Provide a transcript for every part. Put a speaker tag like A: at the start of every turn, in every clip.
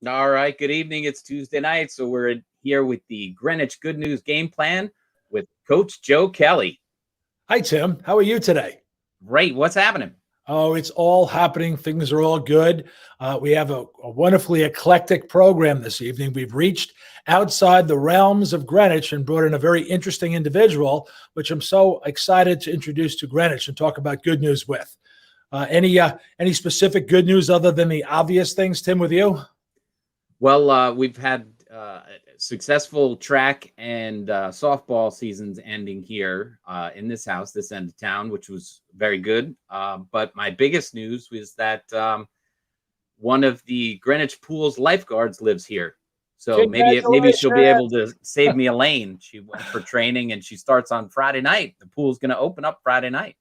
A: All right. Good evening. It's Tuesday night, so we're here with the Greenwich Good News Game Plan with Coach Joe Kelly.
B: Hi, Tim. How are you today?
A: Great. What's happening?
B: Oh, it's all happening. Things are all good. We have a wonderfully eclectic program this evening. We've reached outside the realms of Greenwich and brought in a very interesting individual, which I'm so excited to introduce to Greenwich and talk about good news with. Any specific good news other than the obvious things, Tim, with you?
A: Well, we've had successful track and softball seasons ending here in this house, this end of town, which was very good. But my biggest news was that one of the Greenwich Pool's lifeguards lives here. So maybe she'll be able to save me a lane. She went for training and she starts on Friday night. The pool's going to open up Friday night.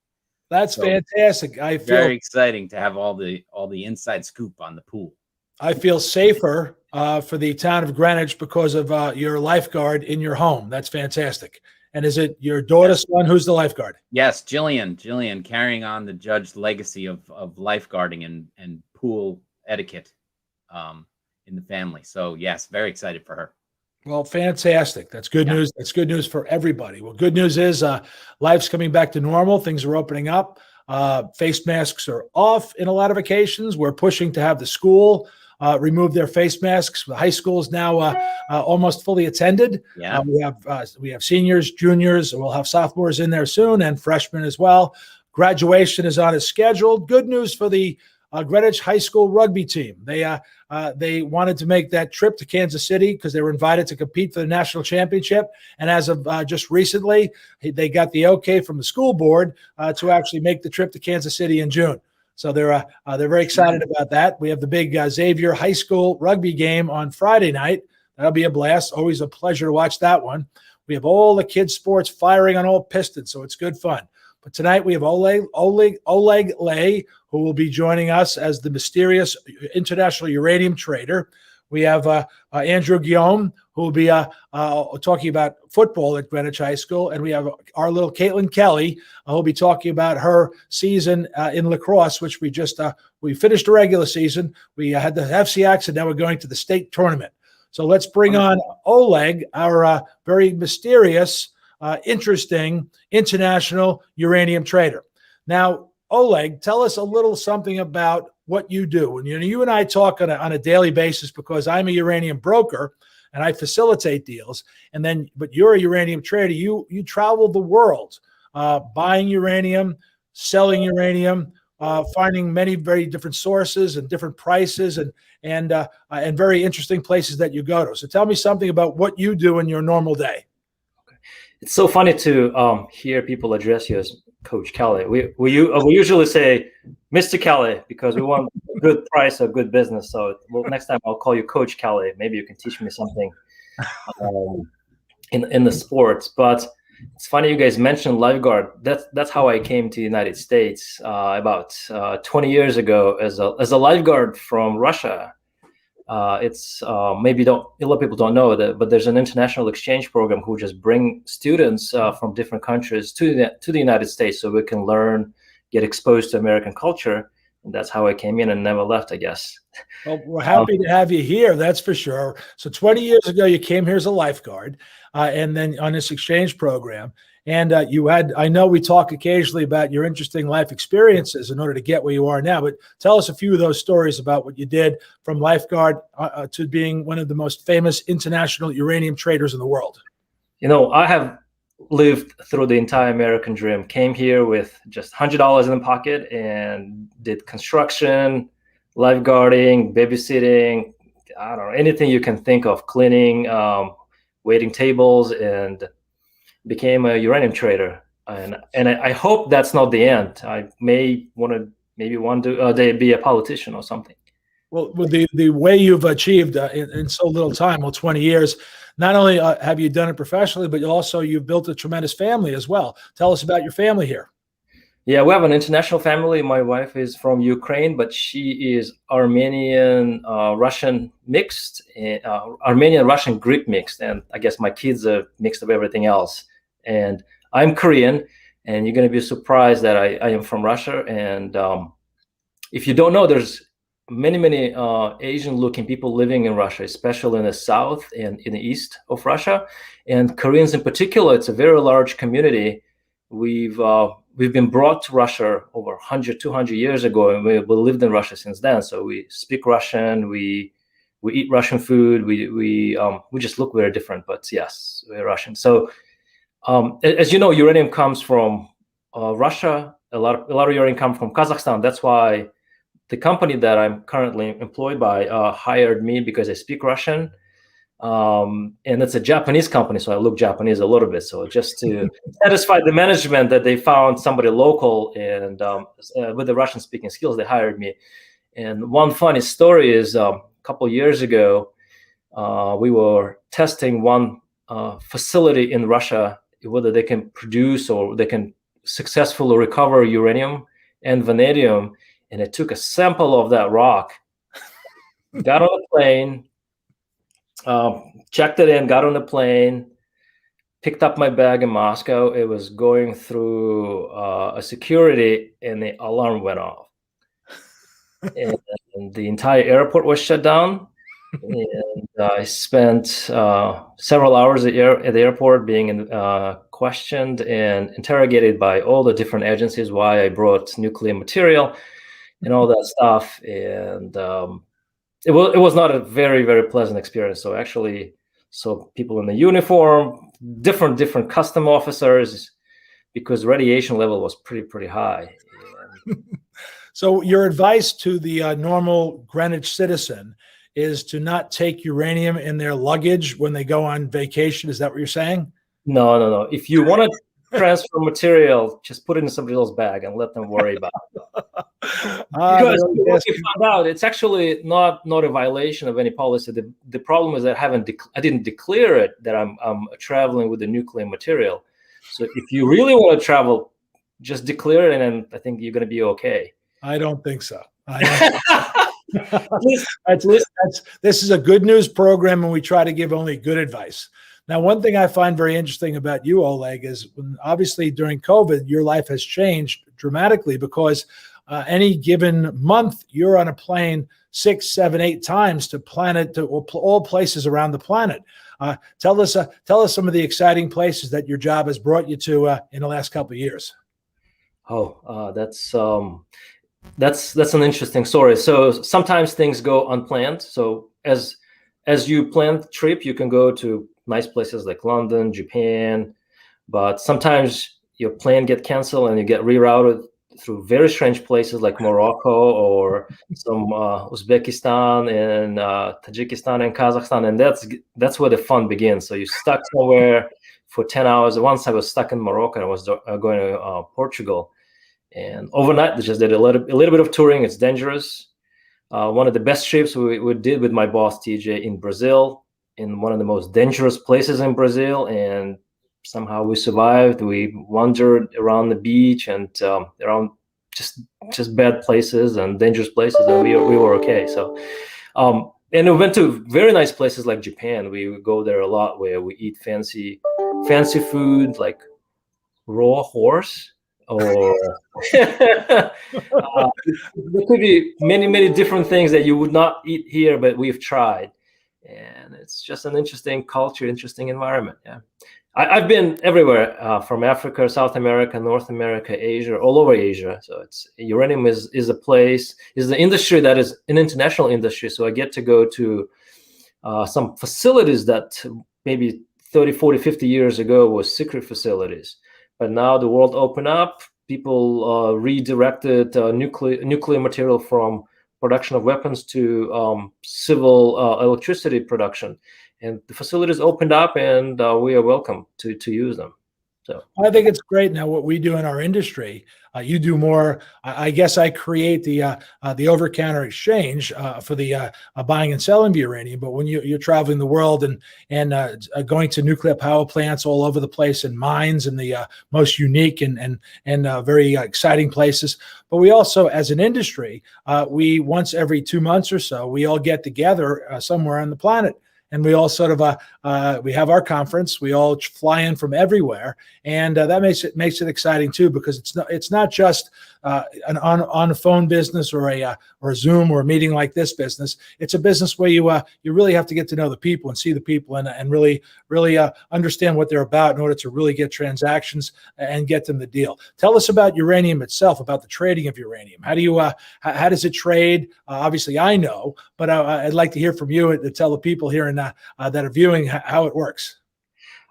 B: That's fantastic. I feel
A: very exciting to have all the inside scoop on the pool.
B: I feel safer for the town of Greenwich because of your lifeguard in your home. That's fantastic. And is it your daughter's son who's the lifeguard?
A: Yes, Jillian, carrying on the Judge legacy of lifeguarding and pool etiquette in the family. So, yes, very excited for her.
B: Well, fantastic. That's good news. That's good news for everybody. Well, good news is life's coming back to normal. Things are opening up. Face masks are off in a lot of occasions. We're pushing to have the school remove their face masks. The high school is now almost fully attended.
A: Yeah.
B: We have seniors, juniors, and we'll have sophomores in there soon, and freshmen as well. Graduation is on as scheduled. Good news for the Greenwich High School rugby team. They wanted to make that trip to Kansas City because they were invited to compete for the national championship. And as of just recently, they got the okay from the school board to actually make the trip to Kansas City in June. So they're very excited about that. We have the big Xavier High School rugby game on Friday night. That'll be a blast. Always a pleasure to watch that one. We have all the kids' sports firing on all pistons, so it's good fun. But tonight we have Oleg Li, who will be joining us as the mysterious international uranium trader. We have Andrew Guillaume, who will be talking about football at Greenwich High School. And we have our little Kaitlin Kelly, who will be talking about her season in lacrosse, which we finished the regular season. We had the FCX, and now we're going to the state tournament. So let's bring on Oleg, our very mysterious, interesting international uranium trader. Now, Oleg, tell us a little something about what you do. And you and I talk on a daily basis because I'm a uranium broker and I facilitate deals. But you're a uranium trader. You travel the world buying uranium, selling uranium, finding many very different sources and different prices and very interesting places that you go to. So tell me something about what you do in your normal day.
C: It's so funny to hear people address you as Coach Kelly. We usually say Mr. Kelly because we want a good price or good business. So next time I'll call you Coach Kelly. Maybe you can teach me something in the sports. But it's funny you guys mentioned lifeguard. That's how I came to the United States about 20 years ago as a lifeguard from Russia. It's maybe a lot of people don't know that, but there's an international exchange program who just bring students from different countries to the United States so we can learn, get exposed to American culture. And that's how I came in and never left, I guess.
B: Well, we're happy to have you here, that's for sure. So 20 years ago, you came here as a lifeguard and then on this exchange program. And I know we talk occasionally about your interesting life experiences in order to get where you are now, but tell us a few of those stories about what you did from lifeguard to being one of the most famous international uranium traders in the world.
C: I have lived through the entire American dream, came here with just $100 in the pocket and did construction, lifeguarding, babysitting, I don't know, anything you can think of, cleaning, waiting tables, and became a uranium trader. And I hope that's not the end. I may want to maybe one day be a politician or something.
B: Well, with the way you've achieved in so little time, 20 years, not only have you done it professionally, but you've built a tremendous family as well. Tell us about your family here.
C: Yeah, we have an international family. My wife is from Ukraine, but she is Armenian, Russian mixed, Armenian, Russian, Greek mixed. And I guess my kids are mixed of everything else. And I'm Korean, and you're going to be surprised that I am from Russia. And if you don't know, there's many Asian-looking people living in Russia, especially in the south and in the east of Russia, and Koreans in particular. It's a very large community. We've been brought to Russia over 100, 200 years ago, and we lived in Russia since then. So we speak Russian, we eat Russian food. We just look very different, but yes, we're Russian. So as you know, uranium comes from Russia. A lot of uranium comes from Kazakhstan. That's why the company that I'm currently employed by hired me, because I speak Russian. And it's a Japanese company, so I look Japanese a little bit. So just to satisfy the management that they found somebody local and with the Russian-speaking skills, they hired me. And one funny story is a couple years ago, we were testing one facility in Russia, whether they can produce or they can successfully recover uranium and vanadium. And I took a sample of that rock, got on a plane, checked it in, got on the plane, picked up my bag in Moscow. It was going through a security, and the alarm went off. And the entire airport was shut down. And I spent several hours at the airport being questioned and interrogated by all the different agencies why I brought nuclear material and all that stuff. And it was not a very, very pleasant experience. So actually, people in the uniform, different custom officers, because radiation level was pretty high.
B: So your advice to the normal Greenwich citizen is to not take uranium in their luggage when they go on vacation. Is that what you're saying?
C: No. If you want to transfer material, just put it in somebody else's bag and let them worry about it. Because what we found out, it's actually not a violation of any policy. The problem is that I didn't declare it that I'm traveling with the nuclear material. So if you really want to travel, just declare it, and I think you're going to be okay.
B: I don't think so. This is a good news program, and we try to give only good advice. Now, one thing I find very interesting about you, Oleg, is obviously during COVID, your life has changed dramatically, because any given month you're on a plane 6, 7, 8 times to all places around the planet. Tell us some of the exciting places that your job has brought you to in the last couple of years.
C: That's an interesting story. So sometimes things go unplanned. So as you plan the trip, you can go to nice places like London, Japan, but sometimes your plane get canceled and you get rerouted through very strange places like Morocco or some Uzbekistan and Tajikistan and Kazakhstan, and that's where the fun begins. So you're stuck somewhere for 10 hours. Once I was stuck in Morocco, and I was going to Portugal. And overnight, they just did a little bit of touring. It's dangerous. One of the best trips we did with my boss, TJ, in Brazil, in one of the most dangerous places in Brazil. And somehow we survived. We wandered around the beach and around just bad places and dangerous places, and we were okay. So, and we went to very nice places like Japan. We go there a lot, where we eat fancy food like raw horse. Or there could be many different things that you would not eat here, but we've tried, and it's just an interesting culture, interesting environment. Yeah, I've been everywhere, from Africa, South America, North America, Asia, all over Asia. So uranium is the industry that is an international industry. So I get to go to some facilities that maybe 30, 40, 50 years ago was secret facilities. But now the world opened up. People redirected nuclear material from production of weapons to civil electricity production, and the facilities opened up, and we are welcome to use them. So
B: I think it's great. Now, what we do in our industry, you do more. I guess I create the over-counter exchange for the buying and selling of uranium. But when you're traveling the world and going to nuclear power plants all over the place, and mines, and the most unique and very exciting places. But we also, as an industry, we once every 2 months or so, we all get together somewhere on the planet. and we all sort of we have our conference. We all fly in from everywhere, and that makes it exciting too, because it's not just an on the phone business or a Zoom or a meeting like this business. It's a business where you really have to get to know the people and see the people and really understand what they're about in order to really get transactions and get them the deal. Tell us about uranium itself, about the trading of uranium. How do you how does it trade? Obviously, I know, but I'd like to hear from you to tell the people here that are viewing how it works.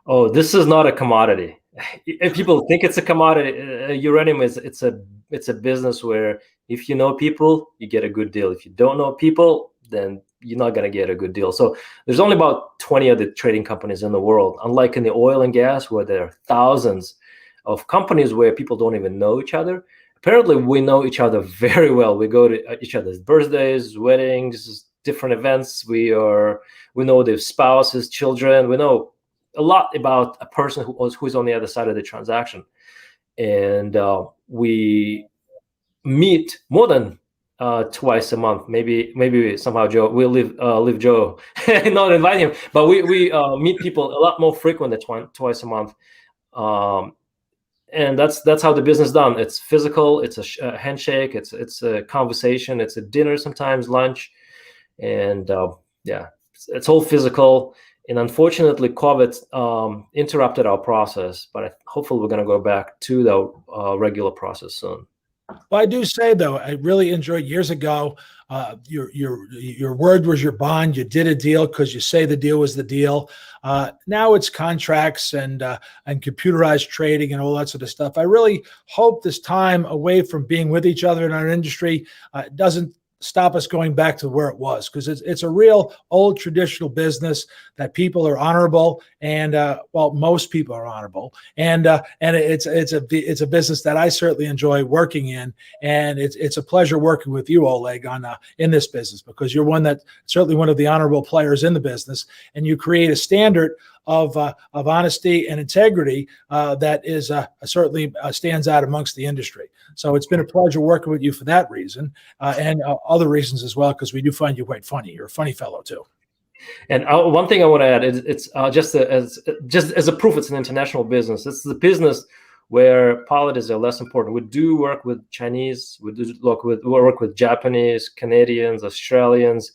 C: Oh, this is not a commodity. If people think it's a commodity, uranium it's a business where if you know people, you get a good deal. If you don't know people, then you're not going to get a good deal. So there's only about 20 other trading companies in the world. Unlike in the oil and gas, where there are thousands of companies where people don't even know each other. Apparently, we know each other very well. We go to each other's birthdays, weddings, different events. We know their spouses, children. We know a lot about a person who's on the other side of the transaction, and we meet more than twice a month. Maybe somehow Joe will leave Joe not invite him, but we meet people a lot more frequent than twice a month. And that's how the business is done. It's physical. It's a handshake. It's a conversation. It's a dinner, sometimes lunch, and it's all physical. And unfortunately, COVID interrupted our process. But hopefully, we're going to go back to the regular process soon.
B: Well, I do say though, I really enjoyed years ago. Your word was your bond. You did a deal because you say the deal was the deal. Now it's contracts and computerized trading and all that sort of stuff. I really hope this time away from being with each other in our industry doesn't stop us going back to where it was, because it's a real old traditional business that people are honorable, and most people are honorable, and it's a business that I certainly enjoy working in, and it's a pleasure working with you, Oleg, on in this business, because you're certainly one of the honorable players in the business, and you create a standard of honesty and integrity that is certainly stands out amongst the industry. So it's been a pleasure working with you for that reason, and other reasons as well, because we do find you quite funny. You're a funny fellow too.
C: And one thing I want to add is it's just as a proof it's an international business. It's the business where politics are less important. We do work with Chinese, we work with Japanese, Canadians, Australians.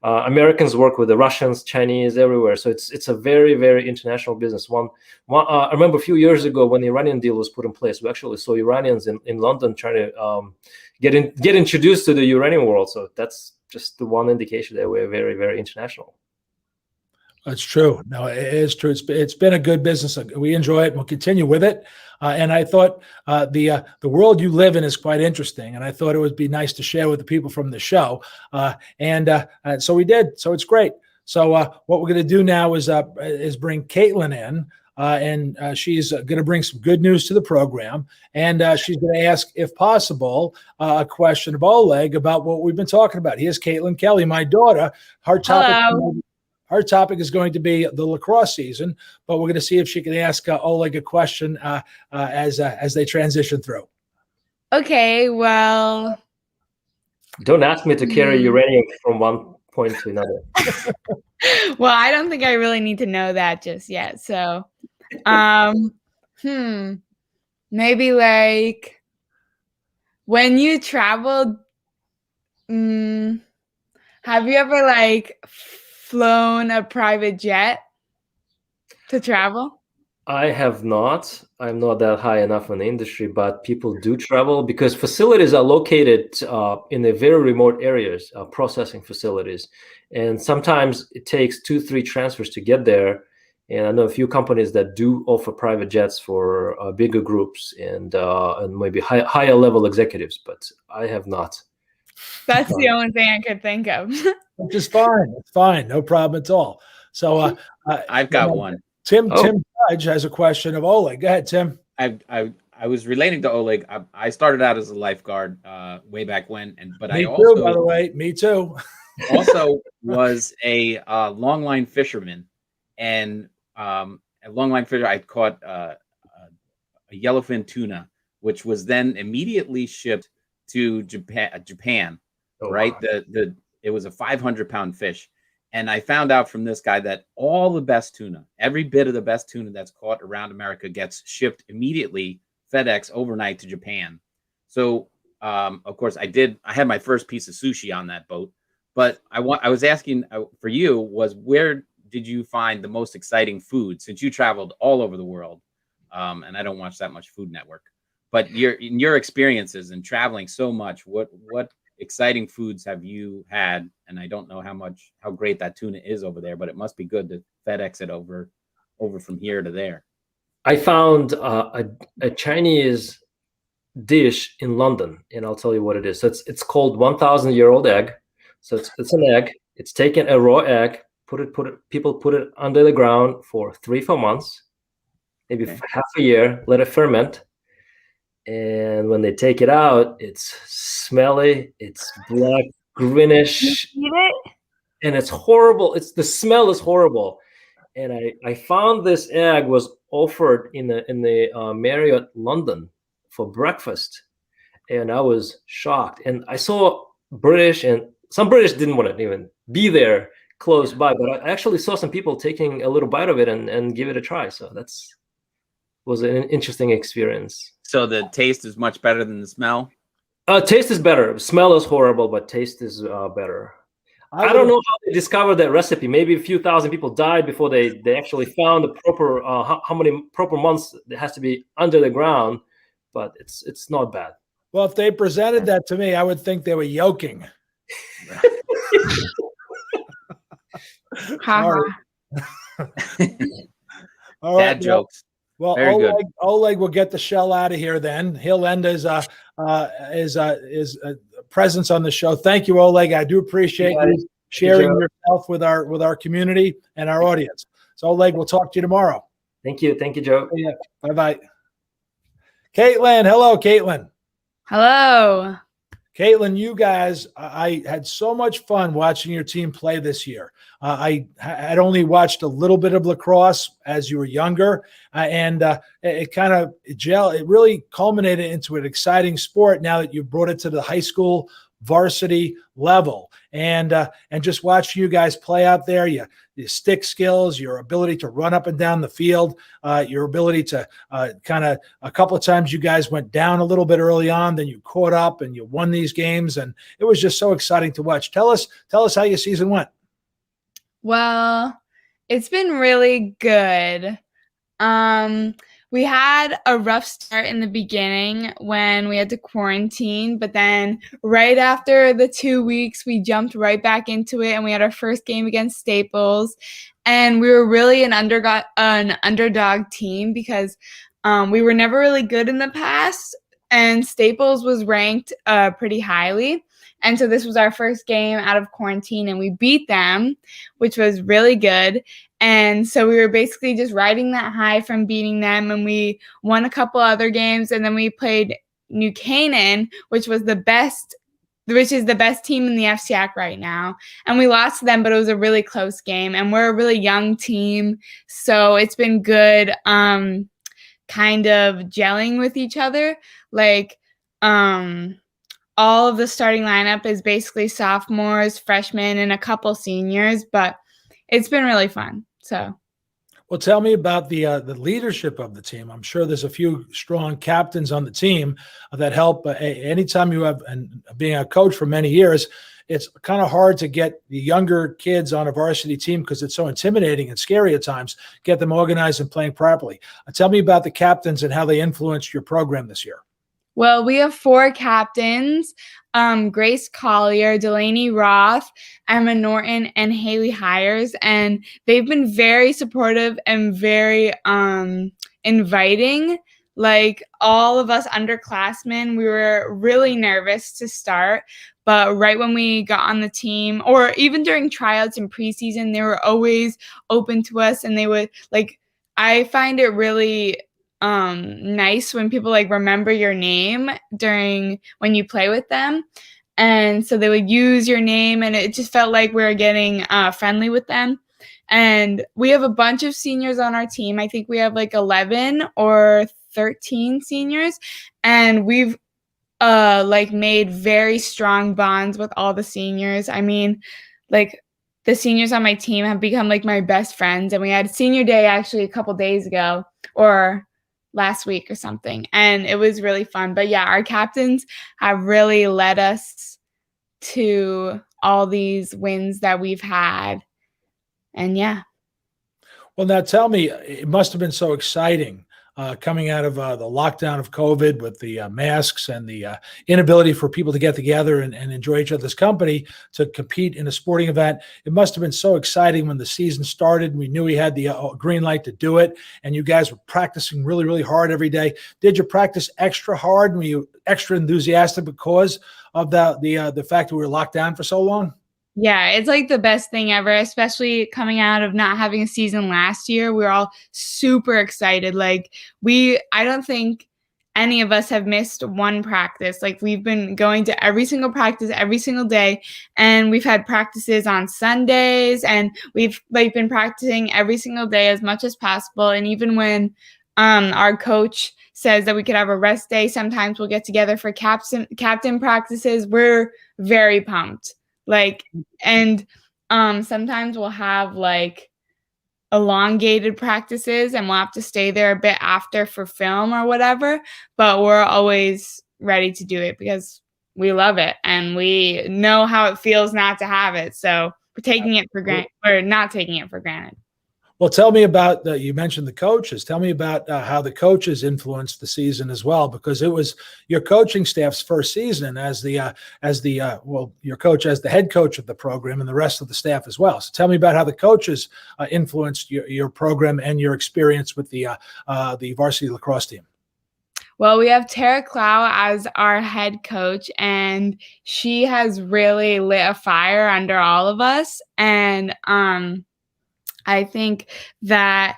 C: Americans work with the Russians, Chinese, everywhere. So it's a very, very international business. I remember a few years ago when the Iranian deal was put in place, we actually saw Iranians in London trying to get introduced to the uranium world. So that's just the one indication that we're very, very international.
B: That's true. No, it is true. It's been a good business. We enjoy it, and we'll continue with it. And I thought the world you live in is quite interesting, and I thought it would be nice to share with the people from the show. And so we did. So it's great. So what we're going to do now is bring Kaitlin in, and she's going to bring some good news to the program, and she's going to ask, if possible, a question of Oleg about what we've been talking about. Here's Kaitlin Kelly, my daughter. Her topic is going to be the lacrosse season, but we're going to see if she can ask Oleg a question as they transition through.
D: Okay, well.
C: Don't ask me to carry uranium from one point to another.
D: Well, I don't think I really need to know that just yet. So, maybe like when you traveled, have you ever like flown a private jet to travel?
C: I have not. I'm not that high enough in the industry, but people do travel because facilities are located in the very remote areas, processing facilities. And sometimes it takes 2-3 transfers to get there. And I know a few companies that do offer private jets for bigger groups and maybe higher level executives, but I have not.
D: That's the only thing I could think of.
B: Which is fine. It's fine. No problem at all. So
A: I've got one.
B: Tim Judge has a question of Oleg. Go ahead, Tim.
A: I was relating to Oleg. I started out as a lifeguard way back when, but
B: me
A: I
B: too,
A: also,
B: by the way, me too.
A: also was a longline fisherman, and a longline fisher. I caught a yellowfin tuna, which was then immediately shipped to Japan.
C: Oh,
A: right,
C: wow.
A: it was a 500-pound fish, And I found out from this guy that all the best tuna, every bit of the best tuna that's caught around America gets shipped immediately, FedEx overnight to Japan. So, of course, I had my first piece of sushi on that boat. But I was asking for you was, where did you find the most exciting food, since you traveled all over the world? And I don't watch that much Food Network, but in your experiences and traveling so much, what exciting foods have you had? And I don't know how great that tuna is over there, but it must be good to FedEx it over from here to there.
C: I found a Chinese dish in London, and I'll tell you what it is. So it's called 1,000-year-old egg. So it's an egg. It's taken a raw egg, people put it under the ground for 3-4 months, maybe half a year, let it ferment. And when they take it out, it's smelly, it's black, greenish, and it's horrible. The smell is horrible. And I found this egg was offered in the Marriott London for breakfast, and I was shocked. And I saw British, and some British didn't want to even be there close by, but I actually saw some people taking a little bite of it and give it a try. So was an interesting experience.
A: So the taste is much better than the smell?
C: Taste is better. Smell is horrible, but taste is better. I don't know how they discovered that recipe. Maybe a few thousand people died before they actually found the proper how many proper months it has to be under the ground, but it's not bad.
B: Well, if they presented that to me, I would think they were yoking. All right.
A: Dad jokes.
B: Well, Oleg will get the shell out of here. Then he'll end his presence on the show. Thank you, Oleg. I do appreciate you sharing yourself with our community and our audience. So, Oleg, we'll talk to you tomorrow.
C: Thank you, Joe.
B: Yeah. Bye. Kaitlin, hello, Kaitlin.
D: Hello.
B: Kaitlin, you guys, I had so much fun watching your team play this year. I had only watched a little bit of lacrosse as you were younger, and it kind of it really culminated into an exciting sport now that you brought it to the high school varsity level. And just watching you guys play out there, your stick skills, your ability to run up and down the field, your ability to kind of a couple of times you guys went down a little bit early on, then you caught up and you won these games, and it was just so exciting to watch. Tell us how your season went.
D: Well, it's been really good. We had a rough start in the beginning when we had to quarantine, but then right after the 2 weeks, we jumped right back into it, and we had our first game against Staples, and we were really an underdog team because we were never really good in the past, and Staples was ranked pretty highly. And so this was our first game out of quarantine, and we beat them, which was really good. And so we were basically just riding that high from beating them, and we won a couple other games, and then we played New Canaan, which is the best team in the FCAC right now. And we lost to them, but it was a really close game, and we're a really young team, so it's been good kind of gelling with each other. Like all of the starting lineup is basically sophomores, freshmen, and a couple seniors, but it's been really fun. So,
B: well, tell me about the leadership of the team. I'm sure there's a few strong captains on the team that help. Anytime you have, and being a coach for many years, it's kind of hard to get the younger kids on a varsity team because it's so intimidating and scary at times. Get them organized and playing properly. Tell me about the captains and how they influenced your program this year.
D: Well, we have 4 captains, Grace Collier, Delaney Roth, Emma Norton, and Haley Hires, and they've been very supportive and very inviting. Like all of us underclassmen, we were really nervous to start, but right when we got on the team, or even during tryouts and preseason, they were always open to us, and they would I find it really nice when people remember your name when you play with them, and so they would use your name, and it just felt like we were getting friendly with them. And we have a bunch of seniors on our team. I think we have 11 or 13 seniors, and we've made very strong bonds with all the seniors. I mean, the seniors on my team have become like my best friends. And we had senior day actually a couple days ago or last week or something. And it was really fun. But yeah, our captains have really led us to all these wins that we've had. And yeah.
B: Well, now tell me, it must have been so exciting coming out of the lockdown of COVID with the masks and the inability for people to get together and enjoy each other's company to compete in a sporting event. It must have been so exciting when the season started and we knew we had the green light to do it. And you guys were practicing really, really hard every day. Did you practice extra hard? And were you extra enthusiastic because of the fact that we were locked down for so long?
D: Yeah, it's like the best thing ever, especially coming out of not having a season last year. We were all super excited. Like I don't think any of us have missed one practice. Like we've been going to every single practice every single day, and we've had practices on Sundays, and we've like been practicing every single day as much as possible. And even when our coach says that we could have a rest day, sometimes we'll get together for captain practices. We're very pumped. Like, and sometimes we'll have like elongated practices and we'll have to stay there a bit after for film or whatever, but we're always ready to do it because we love it and we know how it feels not to have it. So we're taking it for granted, or not taking it for granted.
B: Well, tell me about you mentioned the coaches. Tell me about how the coaches influenced the season as well, because it was your coaching staff's first season as your coach as the head coach of the program and the rest of the staff as well. So tell me about how the coaches influenced your program and your experience with the varsity lacrosse team.
D: Well, we have Tara Clow as our head coach, and she has really lit a fire under all of us. And I think that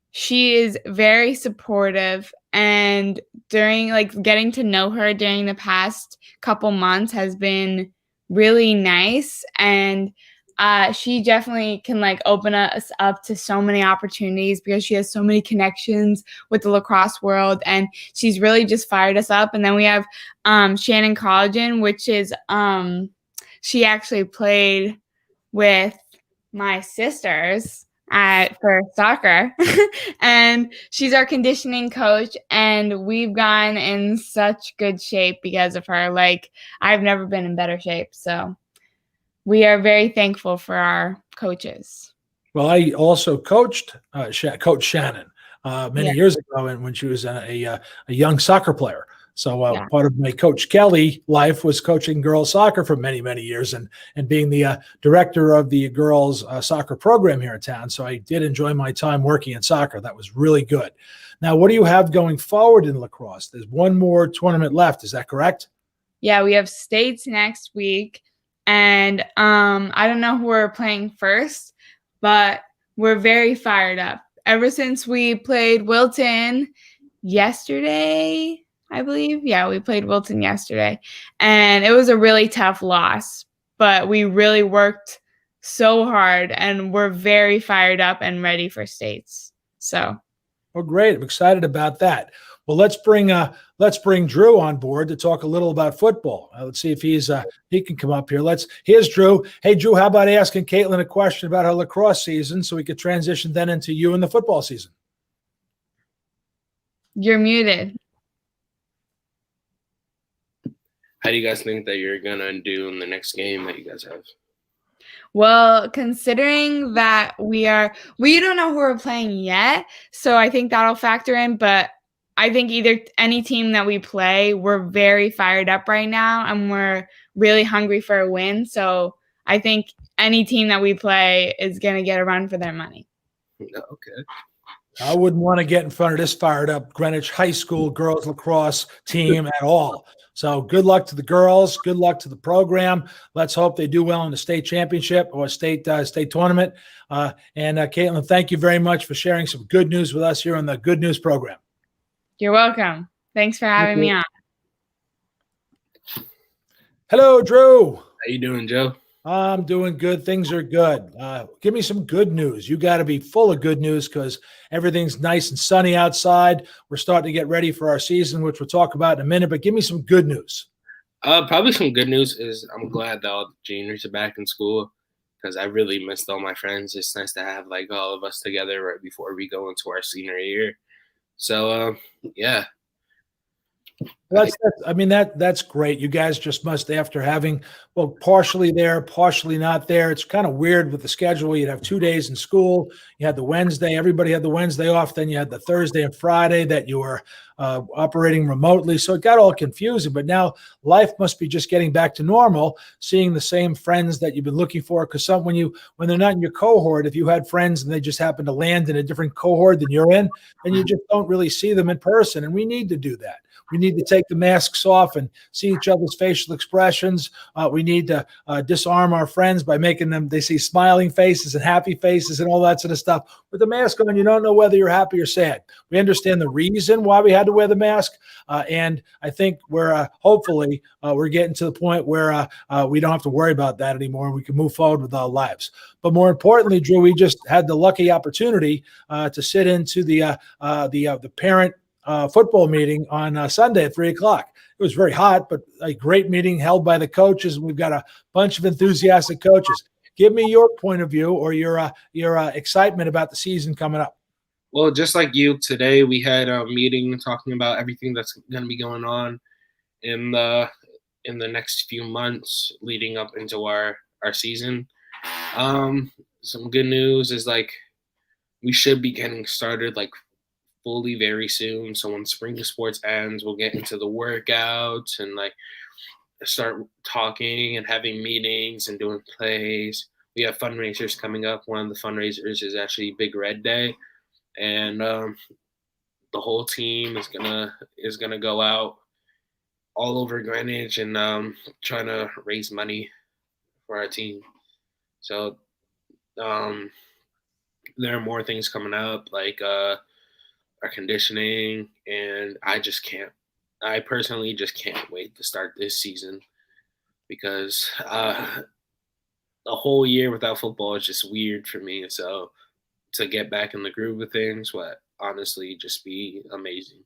D: she is very supportive, and during like getting to know her during the past couple months has been really nice. And she definitely can like open us up to so many opportunities because she has so many connections with the lacrosse world, and she's really just fired us up. And then we have Shannon Collagen, which is she actually played with my sisters for soccer and she's our conditioning coach, and we've gotten in such good shape because of her. Like I've never been in better shape. So we are very thankful for our coaches.
B: Well, I also coached Coach Shannon many years ago, and when she was a young soccer player. So part of my Coach Kelly life was coaching girls soccer for many, many years and being the director of the girls soccer program here in town. So I did enjoy my time working in soccer. That was really good. Now, what do you have going forward in lacrosse? There's one more tournament left. Is that correct?
D: Yeah, we have states next week. And I don't know who we're playing first, but we're very fired up. Ever since we played Wilton yesterday, I believe. Yeah, we played Wilton yesterday, and it was a really tough loss, but we really worked so hard, and we're very fired up and ready for states. So,
B: well, great. I'm excited about that. Well, let's bring Drew on board to talk a little about football. Let's see if he can come up here. Here's Drew. Hey, Drew, how about asking Kaitlin a question about her lacrosse season so we could transition then into you and the football season?
D: You're muted.
E: How do you guys think that you're going to do in the next game that you guys have?
D: Well, considering that we don't know who we're playing yet, so I think that'll factor in, but I think any team that we play, we're very fired up right now, and we're really hungry for a win. So I think any team that we play is going to get a run for their money.
E: Okay.
B: I wouldn't want to get in front of this fired up Greenwich High School girls lacrosse team at all. So good luck to the girls. Good luck to the program. Let's hope they do well in the state championship or state tournament. And Kaitlin, thank you very much for sharing some good news with us here on the Good News program.
D: You're welcome. Thanks for having me on.
B: Hello, Drew.
E: How you doing, Joe?
B: I'm doing good. Things are good. Give me some good news. You got to be full of good news because everything's nice and sunny outside. We're starting to get ready for our season, which we'll talk about in a minute, but give me some good news.
E: Probably some good news is I'm glad that all the juniors are back in school because I really missed all my friends. It's nice to have like all of us together right before we go into our senior year. So yeah.
B: That's great. You guys just must, after having, well, partially there, partially not there. It's kind of weird with the schedule. You'd have 2 days in school. You had the Wednesday. Everybody had the Wednesday off. Then you had the Thursday and Friday that you were operating remotely. So it got all confusing. But now life must be just getting back to normal, seeing the same friends that you've been looking for. Because when they're not in your cohort, if you had friends and they just happen to land in a different cohort than you're in, then you just don't really see them in person. And we need to do that. We need to take the masks off and see each other's facial expressions. We need to disarm our friends by making them, they see smiling faces and happy faces and all that sort of stuff. With the mask on, you don't know whether you're happy or sad. We understand the reason why we had to wear the mask. And I think hopefully we're getting to the point where we don't have to worry about that anymore. We can move forward with our lives. But more importantly, Drew, we just had the lucky opportunity to sit into the parent football meeting on Sunday at 3:00. It was very hot, but a great meeting held by the coaches. We've got a bunch of enthusiastic coaches. Give me your point of view or your excitement about the season coming up.
E: Well, just like you, today we had a meeting talking about everything that's going to be going on in the next few months leading up into our season. Some good news is like we should be getting started like fully very soon. So when spring sports ends, we'll get into the workouts and like start talking and having meetings and doing plays. We have fundraisers coming up. One of the fundraisers is actually Big Red Day, and the whole team is gonna go out all over Greenwich and trying to raise money for our team. So there are more things coming up like our conditioning, and I personally just can't wait to start this season because a whole year without football is just weird for me. So to get back in the groove of things would honestly just be amazing.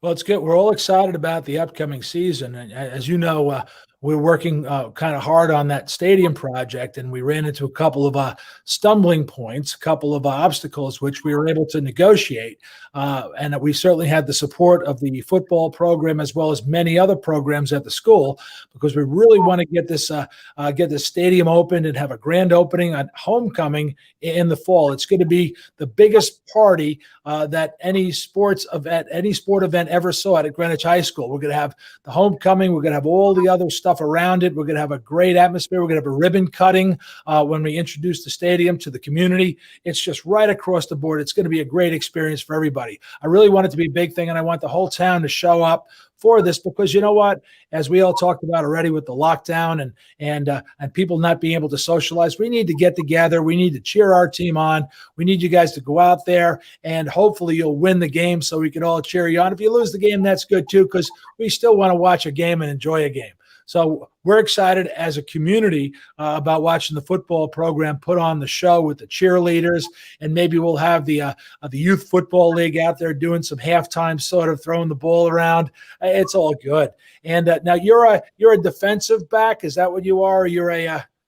B: Well, it's good. We're all excited about the upcoming season. And as you know, we're working kind of hard on that stadium project, and we ran into a couple of stumbling points, a couple of obstacles, which we were able to negotiate. And we certainly had the support of the football program as well as many other programs at the school, because we really want to get this stadium opened and have a grand opening on homecoming in the fall. It's going to be the biggest party that any sport event ever saw at Greenwich High School. We're going to have the homecoming. We're going to have all the other stuff around it. We're going to have a great atmosphere. We're going to have a ribbon cutting when we introduce the stadium to the community. It's just right across the board. It's going to be a great experience for everybody. I really want it to be a big thing, and I want the whole town to show up for this, because you know what, as we all talked about already with the lockdown and people not being able to socialize, we need to get together. We need to cheer our team on. We need you guys to go out there, and hopefully you'll win the game so we can all cheer you on. If you lose the game, that's good too, because we still want to watch a game and enjoy a game. So we're excited as a community about watching the football program put on the show with the cheerleaders, and maybe we'll have the youth football league out there doing some halftime, sort of throwing the ball around. It's all good. And now you're a defensive back. Is that what you are? Or you're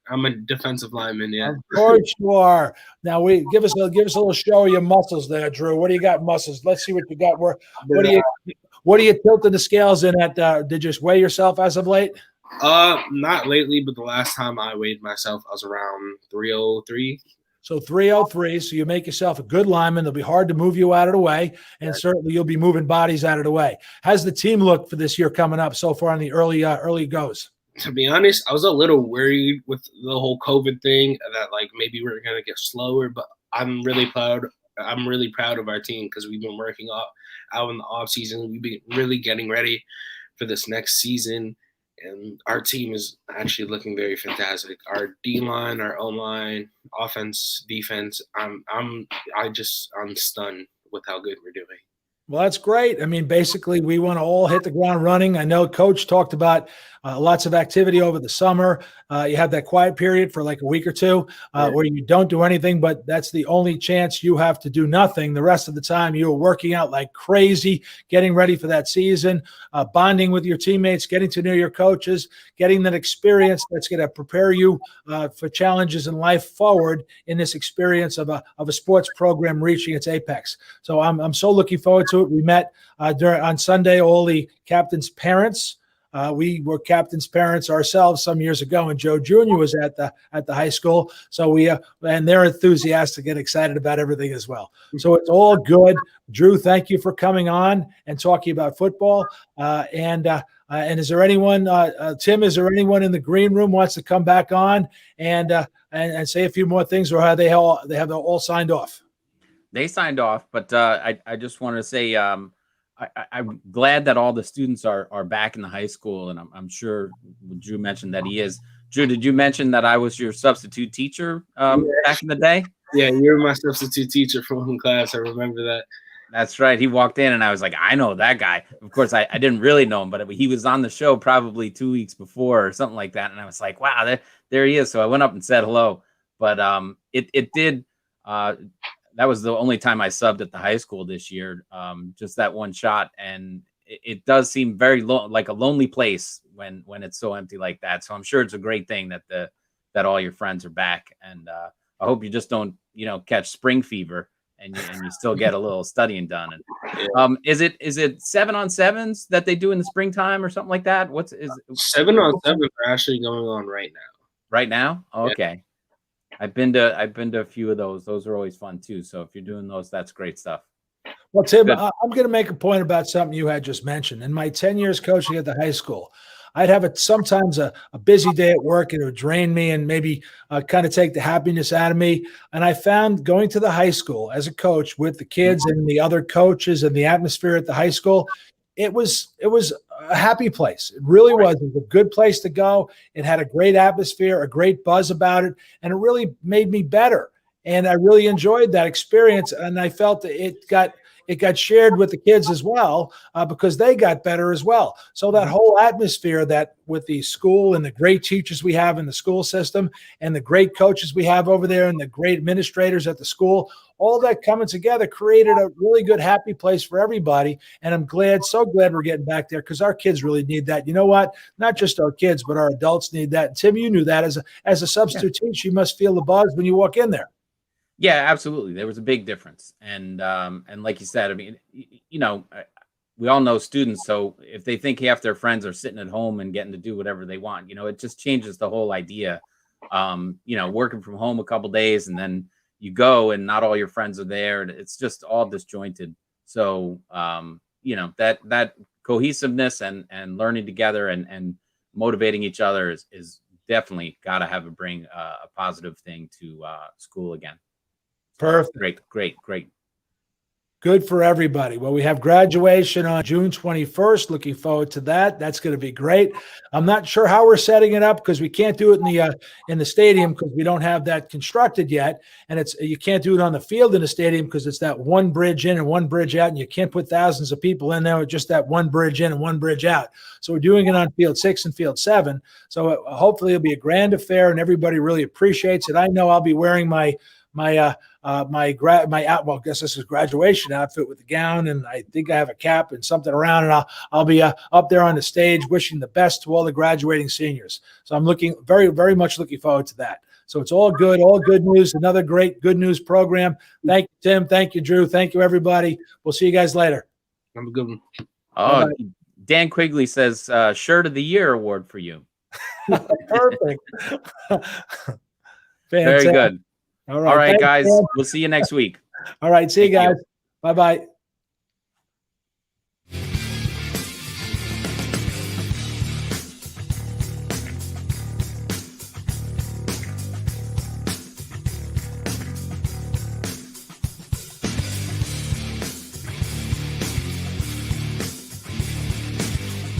E: I'm a defensive lineman. Yeah,
B: of course you are. Now give us a little show of your muscles there, Drew. What do you got, muscles? Let's see what you got. What are you tilting the scales in at? Did you weigh yourself as of late?
E: Not lately, but the last time I weighed myself, I was around 303.
B: So 303. So you make yourself a good lineman. It'll be hard to move you out of the way, and certainly you'll be moving bodies out of the way. How's the team look for this year coming up so far in the early goes?
E: To be honest, I was a little worried with the whole COVID thing that like maybe we're gonna get slower, but I'm really proud. I'm really proud of our team because we've been working out in the off season. We've been really getting ready for this next season, and our team is actually looking very fantastic. Our D line, our O line, offense, defense. I'm stunned with how good we're doing.
B: Well, that's great. I mean, basically, we want to all hit the ground running. I know Coach talked about lots of activity over the summer. You have that quiet period for like a week or two where you don't do anything, but that's the only chance you have to do nothing. The rest of the time, you're working out like crazy, getting ready for that season, bonding with your teammates, getting to know your coaches, getting that experience that's going to prepare you for challenges in life forward in this experience of a sports program reaching its apex. So I'm so looking forward to it. We met on Sunday, all the captains' parents. We were captains' parents ourselves some years ago, and Joe Jr. was at the high school. So and they're enthusiastic and excited about everything as well. So it's all good. Drew, thank you for coming on and talking about football. And is there anyone, Tim? Is there anyone in the green room wants to come back on and say a few more things, or have they all signed off?
A: They signed off, but I just want to say I'm glad that all the students are back in the high school, and I'm sure Drew mentioned that he is. Drew, did you mention that I was your substitute teacher back in the day?
E: Yeah, you were my substitute teacher for one class. I remember that.
A: That's right. He walked in, and I was like, I know that guy. Of course, I didn't really know him, but he was on the show probably 2 weeks before or something like that, and I was like, wow, there he is. So I went up and said hello. But it did. That was the only time I subbed at the high school this year, just that one shot. And it does seem very like a lonely place when it's so empty like that. So I'm sure it's a great thing that all your friends are back. And I hope you just don't, catch spring fever and you still get a little studying done. And is it 7-on-7s that they do in the springtime or something like that?
E: 7-on-7 are actually going on right now.
A: Right now? Oh, okay. Yeah. I've been to a few of those. Those are always fun too. So if you're doing those, that's great stuff.
B: Well, Tim, I'm going to make a point about something you had just mentioned. In my 10 years coaching at the high school, I'd have sometimes a busy day at work, and it would drain me and maybe kind of take the happiness out of me. And I found going to the high school as a coach with the kids and the other coaches and the atmosphere at the high school, it was a happy place. It really was. It was a good place to go. It had a great atmosphere, a great buzz about it, and it really made me better. And I really enjoyed that experience. And I felt that it got shared with the kids as well because they got better as well. So that whole atmosphere that with the school and the great teachers we have in the school system and the great coaches we have over there and the great administrators at the school, all that coming together created a really good, happy place for everybody. And I'm so glad we're getting back there because our kids really need that. You know what? Not just our kids, but our adults need that. And Tim, you knew that as a substitute teacher, you must feel the buzz when you walk in there.
A: Yeah, absolutely. There was a big difference. And like you said, I mean, we all know students. So if they think half their friends are sitting at home and getting to do whatever they want, it just changes the whole idea. Working from home a couple days and then you go and not all your friends are there. And it's just all disjointed. So, that cohesiveness and learning together and motivating each other is definitely got to bring a positive thing to school again.
B: Perfect.
A: Great.
B: Good for everybody. Well, we have graduation on June 21st. Looking forward to that. That's going to be great. I'm not sure how we're setting it up because we can't do it in the stadium because we don't have that constructed yet. And you can't do it on the field in the stadium because it's that one bridge in and one bridge out, and you can't put thousands of people in there with just that one bridge in and one bridge out. So we're doing it on Field 6 and Field 7. So hopefully it'll be a grand affair and everybody really appreciates it. I know I'll be wearing my I guess this is graduation outfit with the gown, and I think I have a cap and something around, and I'll be up there on the stage wishing the best to all the graduating seniors. So I'm very, very much looking forward to that. So it's all good news. Another great good news program. Thank you, Tim. Thank you, Drew. Thank you, everybody. We'll see you guys later.
E: Have a good one.
A: Oh, bye-bye. Dan Quigley says Shirt of the Year award for you.
B: Perfect.
A: Very good.
B: All
A: right,
B: thanks,
A: guys.
B: man.
A: We'll see you next week.
B: All right. See you guys. Bye-bye.